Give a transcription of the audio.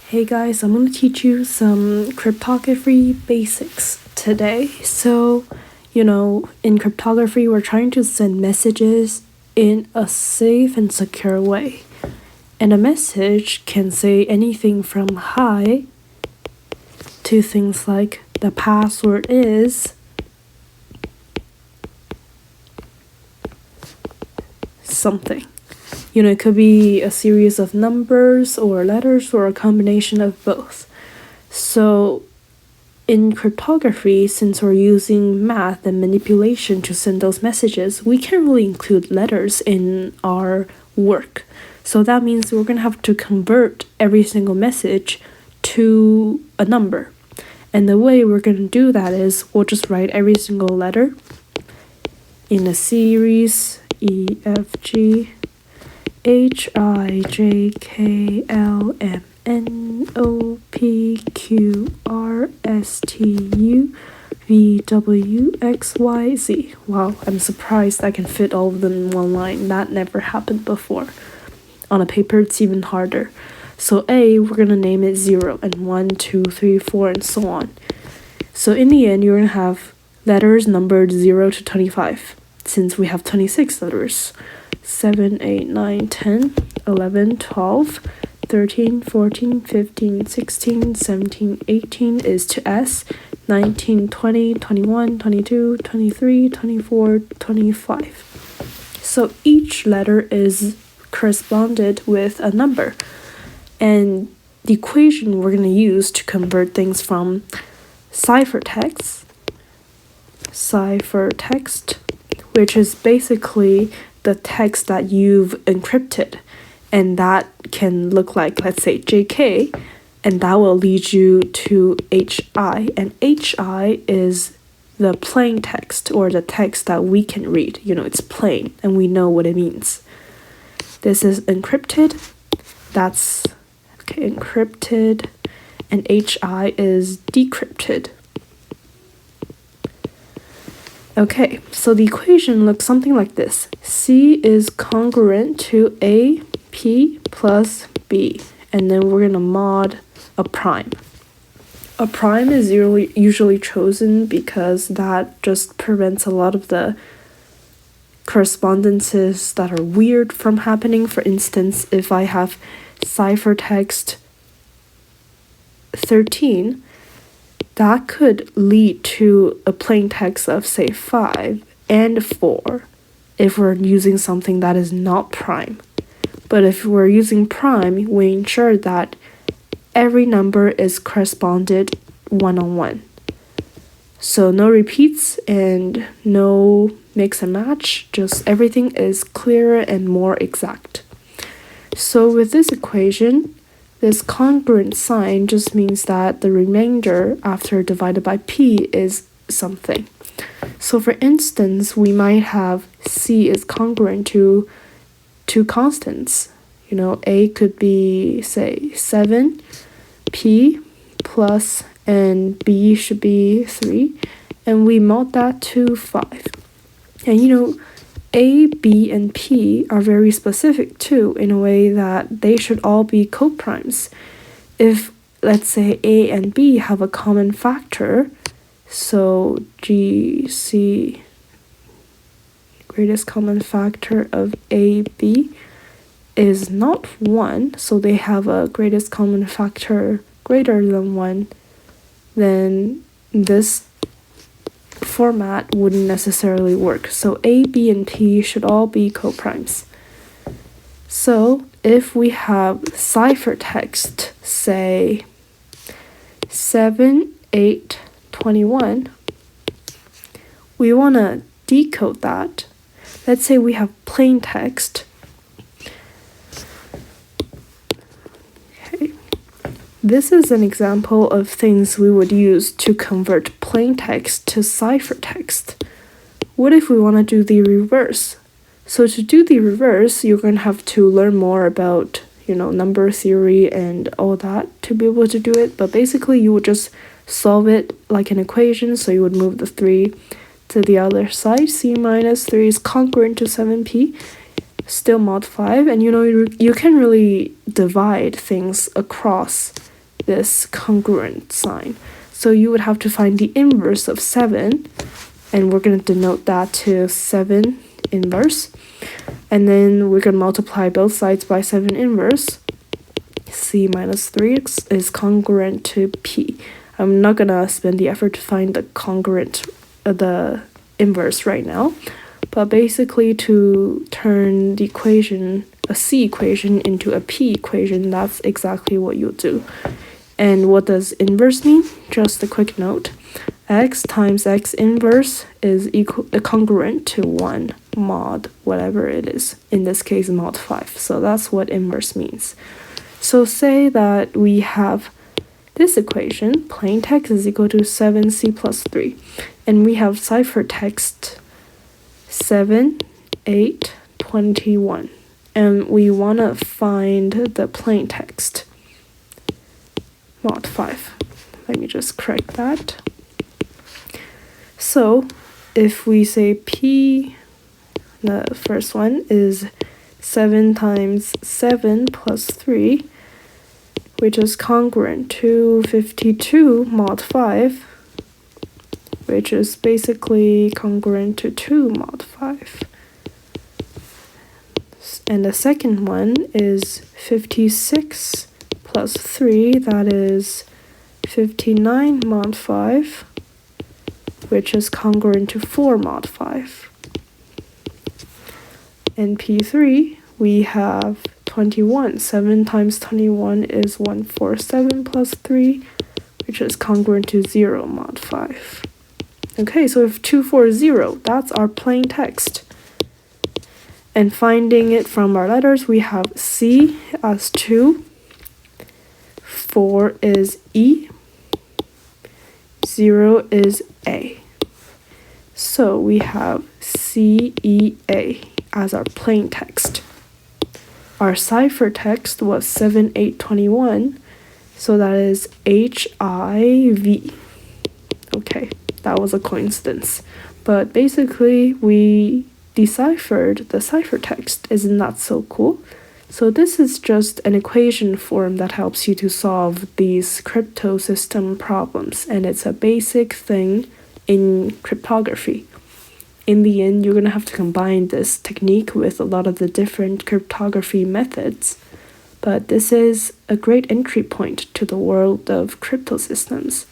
Hey guys, I'm going to teach you some cryptography basics today. So, in cryptography, we're trying to send messages in a safe and secure way. And a message can say anything from hi to things like the password is something. It could be a series of numbers or letters or a combination of both. So in cryptography, since we're using math and manipulation to send those messages, we can't really include letters in our work. So that means we're going to have to convert every single message to a number. And the way we're going to do that is we'll just write every single letter in a series, E, F, G, H, I, J, K, L, M, N, O, P, Q, R, S, T, U, V, W, X, Y, Z. Wow, I'm surprised I can fit all of them in one line. That never happened before. On a paper, it's even harder. So A, we're going to name it 0, and 1, 2, 3, 4, and so on. So in the end, you're going to have letters numbered 0 to 25, since we have 26 letters. 7, 8, 9, 10, 11, 12, 13, 14, 15, 16, 17, 18 is to S, 19, 20, 21, 22, 23, 24, 25. So each letter is corresponded with a number. And the equation we're going to use to convert things from ciphertext, which is basically the text that you've encrypted, and that can look like, let's say, JK, and that will lead you to HI, and HI is the plain text, or the text that we can read. It's plain and we know what it means. This is encrypted, that's encrypted, and HI is decrypted. Okay, so the equation looks something like this. C is congruent to aP plus b, and then we're going to mod a prime. A prime is usually chosen because that just prevents a lot of the correspondences that are weird from happening. For instance, if I have ciphertext 13, that could lead to a plain text of, say, 5 and 4 if we're using something that is not prime. But if we're using prime, we ensure that every number is corresponded one-on-one. So no repeats and no mix and match, just everything is clearer and more exact. So with this equation, this congruent sign just means that the remainder after divided by p is something. So for instance, we might have C is congruent to two constants. A could be, say, 7, P plus, and B should be 3, and we mod that to 5. And A, B, and P are very specific too, in a way that they should all be coprimes. If, let's say, A and B have a common factor, so G, C, greatest common factor of A, B is not 1, so they have a greatest common factor greater than 1, then this format wouldn't necessarily work. So A, B, and P should all be coprimes. So if we have ciphertext, say 7, 8, 21, we want to decode that. Let's say we have plain text. This is an example of things we would use to convert plain text to ciphertext. What if we want to do the reverse? So to do the reverse, you're going to have to learn more about, number theory and all that to be able to do it. But basically, you would just solve it like an equation. So you would move the 3 to the other side. C minus 3 is congruent to 7p. Still mod 5. And you can really divide things across this congruent sign. So you would have to find the inverse of 7, and we're going to denote that to 7 inverse. And then we're going to multiply both sides by 7 inverse. C minus 3 is congruent to P. I'm not going to spend the effort to find the congruent, the inverse right now. But basically, to turn the equation, a C equation, into a P equation, that's exactly what you'll do. And what does inverse mean? Just a quick note. X times X inverse is congruent to 1 mod whatever it is. In this case, mod 5. So that's what inverse means. So say that we have this equation, plain text is equal to 7c plus 3. And we have ciphertext 7, 8, 21. And we want to find the plain text, mod 5. Let me just correct that. So if we say P, the first one is 7 times 7 plus 3, which is congruent to 52 mod 5, which is basically congruent to 2 mod 5. And the second one is 56 plus 3, that is 59 mod 5, which is congruent to 4 mod 5. In P3, we have 21. 7 times 21 is 147 plus 3, which is congruent to 0 mod 5. Okay, so if 240, that's our plain text. And finding it from our letters, we have C as 2, 4 is E, 0 is A. So we have CEA as our plain text. Our ciphertext was 7821, so that is HIV. Okay, that was a coincidence. But basically, we deciphered the ciphertext. Isn't that so cool? So this is just an equation form that helps you to solve these crypto system problems, and it's a basic thing in cryptography. In the end, you're going to have to combine this technique with a lot of the different cryptography methods, but this is a great entry point to the world of crypto systems.